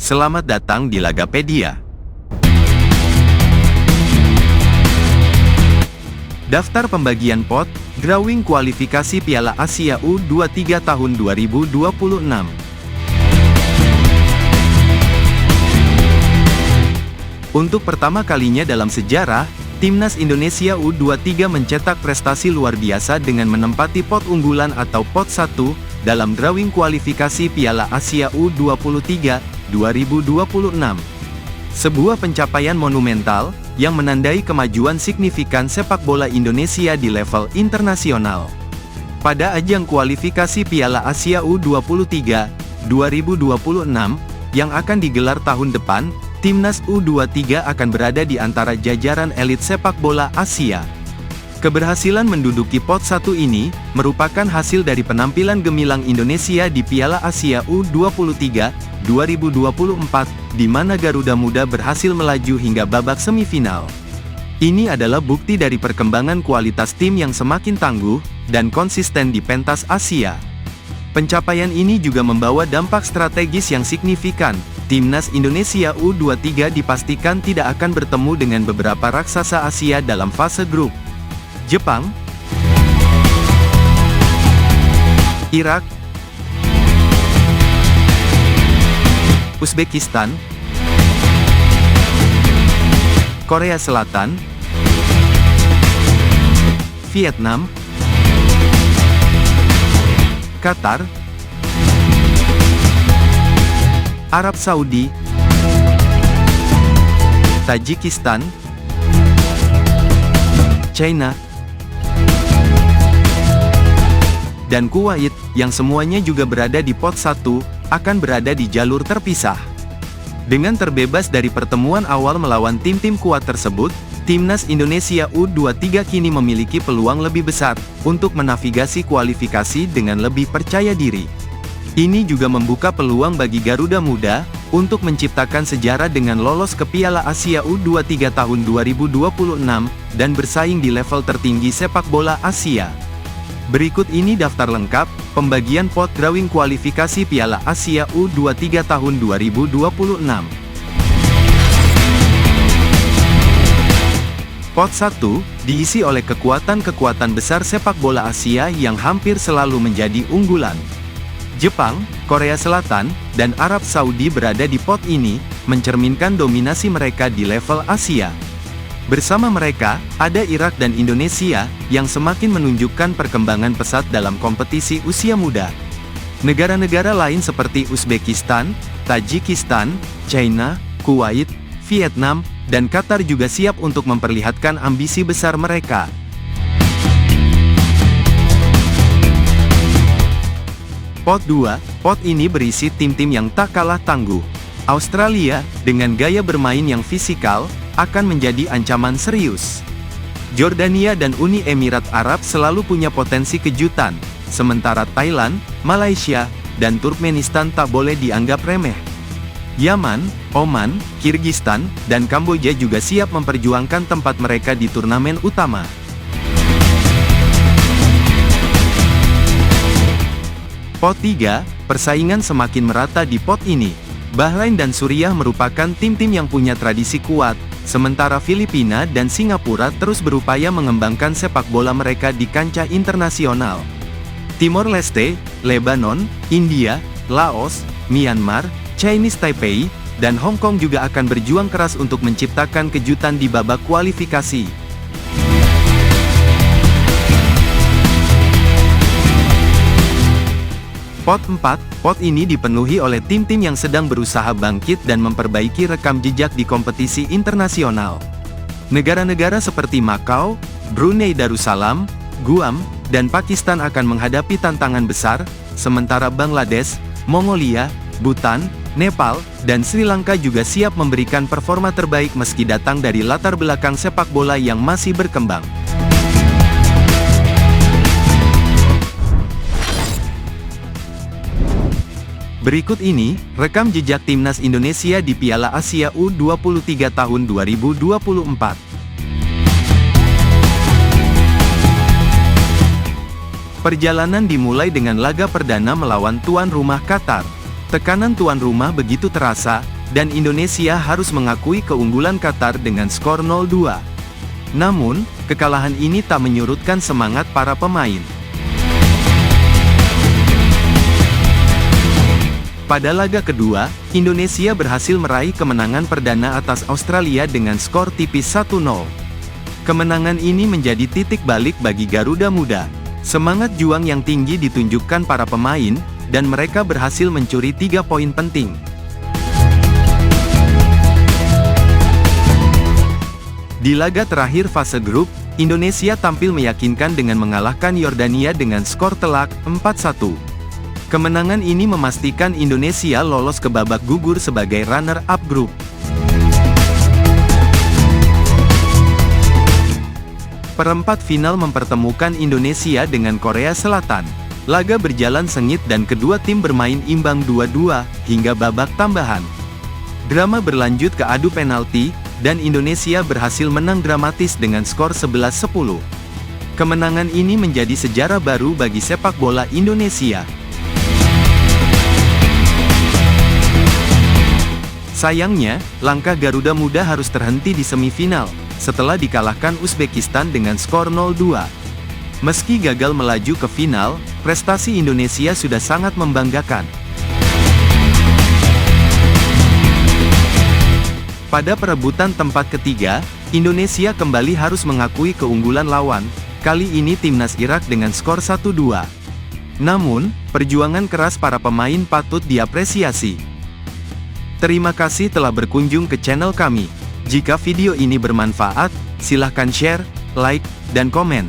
Selamat datang di Lagapedia. Daftar pembagian pot, drawing kualifikasi Piala Asia U23 tahun 2026. Untuk pertama kalinya dalam sejarah, Timnas Indonesia U23 mencetak prestasi luar biasa dengan menempati pot unggulan atau pot 1, dalam drawing kualifikasi Piala Asia U23, 2026. Sebuah pencapaian monumental, yang menandai kemajuan signifikan sepak bola Indonesia di level internasional. Pada ajang kualifikasi Piala Asia U23, 2026, yang akan digelar tahun depan, Timnas U23 akan berada di antara jajaran elit sepak bola Asia. Keberhasilan menduduki pot 1 ini, merupakan hasil dari penampilan gemilang Indonesia di Piala Asia U23, 2024, di mana Garuda Muda berhasil melaju hingga babak semifinal. Ini adalah bukti dari perkembangan kualitas tim yang semakin tangguh, dan konsisten di pentas Asia. Pencapaian ini juga membawa dampak strategis yang signifikan. Timnas Indonesia U23 dipastikan tidak akan bertemu dengan beberapa raksasa Asia dalam fase grup. Jepang, Irak, Uzbekistan, Korea Selatan, Vietnam, Qatar, Arab Saudi, Tajikistan, China, dan Kuwait, yang semuanya juga berada di pot 1, akan berada di jalur terpisah. Dengan terbebas dari pertemuan awal melawan tim-tim kuat tersebut, Timnas Indonesia U23 kini memiliki peluang lebih besar, untuk menavigasi kualifikasi dengan lebih percaya diri. Ini juga membuka peluang bagi Garuda Muda, untuk menciptakan sejarah dengan lolos ke Piala Asia U23 tahun 2026, dan bersaing di level tertinggi sepak bola Asia. Berikut ini daftar lengkap, pembagian pot drawing kualifikasi Piala Asia U23 tahun 2026. Pot 1, diisi oleh kekuatan-kekuatan besar sepak bola Asia yang hampir selalu menjadi unggulan. Jepang, Korea Selatan, dan Arab Saudi berada di pot ini, mencerminkan dominasi mereka di level Asia. Bersama mereka, ada Irak dan Indonesia, yang semakin menunjukkan perkembangan pesat dalam kompetisi usia muda. Negara-negara lain seperti Uzbekistan, Tajikistan, China, Kuwait, Vietnam, dan Qatar juga siap untuk memperlihatkan ambisi besar mereka. Pot 2, pot ini berisi tim-tim yang tak kalah tangguh. Australia, dengan gaya bermain yang fisikal, akan menjadi ancaman serius. Jordania dan Uni Emirat Arab selalu punya potensi kejutan, sementara Thailand, Malaysia, dan Turkmenistan tak boleh dianggap remeh. Yaman, Oman, Kirgistan, dan Kamboja juga siap memperjuangkan tempat mereka di turnamen utama. Pot 3, persaingan semakin merata di pot ini. Bahrain dan Suriah merupakan tim-tim yang punya tradisi kuat, sementara Filipina dan Singapura terus berupaya mengembangkan sepak bola mereka di kancah internasional. Timor Leste, Lebanon, India, Laos, Myanmar, Chinese Taipei, dan Hong Kong juga akan berjuang keras untuk menciptakan kejutan di babak kualifikasi. Pot 4, pot ini dipenuhi oleh tim-tim yang sedang berusaha bangkit dan memperbaiki rekam jejak di kompetisi internasional. Negara-negara seperti Makau, Brunei Darussalam, Guam, dan Pakistan akan menghadapi tantangan besar, sementara Bangladesh, Mongolia, Bhutan, Nepal, dan Sri Lanka juga siap memberikan performa terbaik meski datang dari latar belakang sepak bola yang masih berkembang. Berikut ini, rekam jejak Timnas Indonesia di Piala Asia U23 tahun 2024. Perjalanan dimulai dengan laga perdana melawan tuan rumah Qatar. Tekanan tuan rumah begitu terasa, dan Indonesia harus mengakui keunggulan Qatar dengan skor 0-2. Namun, kekalahan ini tak menyurutkan semangat para pemain. Pada laga kedua, Indonesia berhasil meraih kemenangan perdana atas Australia dengan skor tipis 1-0. Kemenangan ini menjadi titik balik bagi Garuda Muda. Semangat juang yang tinggi ditunjukkan para pemain, dan mereka berhasil mencuri 3 poin penting. Di laga terakhir fase grup, Indonesia tampil meyakinkan dengan mengalahkan Yordania dengan skor telak 4-1. Kemenangan ini memastikan Indonesia lolos ke babak gugur sebagai runner-up grup. Perempat final mempertemukan Indonesia dengan Korea Selatan. Laga berjalan sengit dan kedua tim bermain imbang 2-2, hingga babak tambahan. Drama berlanjut ke adu penalti, dan Indonesia berhasil menang dramatis dengan skor 11-10. Kemenangan ini menjadi sejarah baru bagi sepak bola Indonesia. Sayangnya, langkah Garuda Muda harus terhenti di semifinal, setelah dikalahkan Uzbekistan dengan skor 0-2. Meski gagal melaju ke final, prestasi Indonesia sudah sangat membanggakan. Pada perebutan tempat ketiga, Indonesia kembali harus mengakui keunggulan lawan, kali ini timnas Irak dengan skor 1-2. Namun, perjuangan keras para pemain patut diapresiasi. Terima kasih telah berkunjung ke channel kami. Jika video ini bermanfaat, silahkan share, like, dan komen.